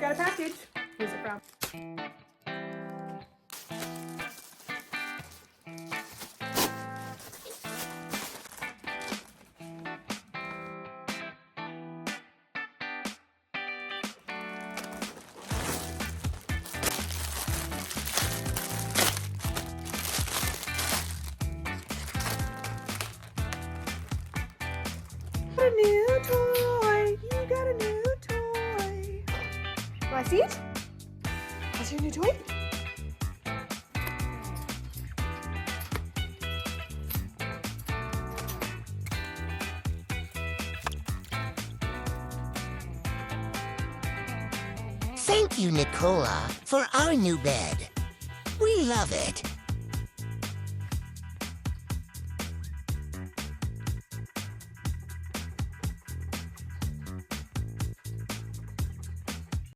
got a package. Who's it from? A new toy. You got a new toy. Do I see it? That's your new toy? Thank you, Nicola, for our new bed. We love it.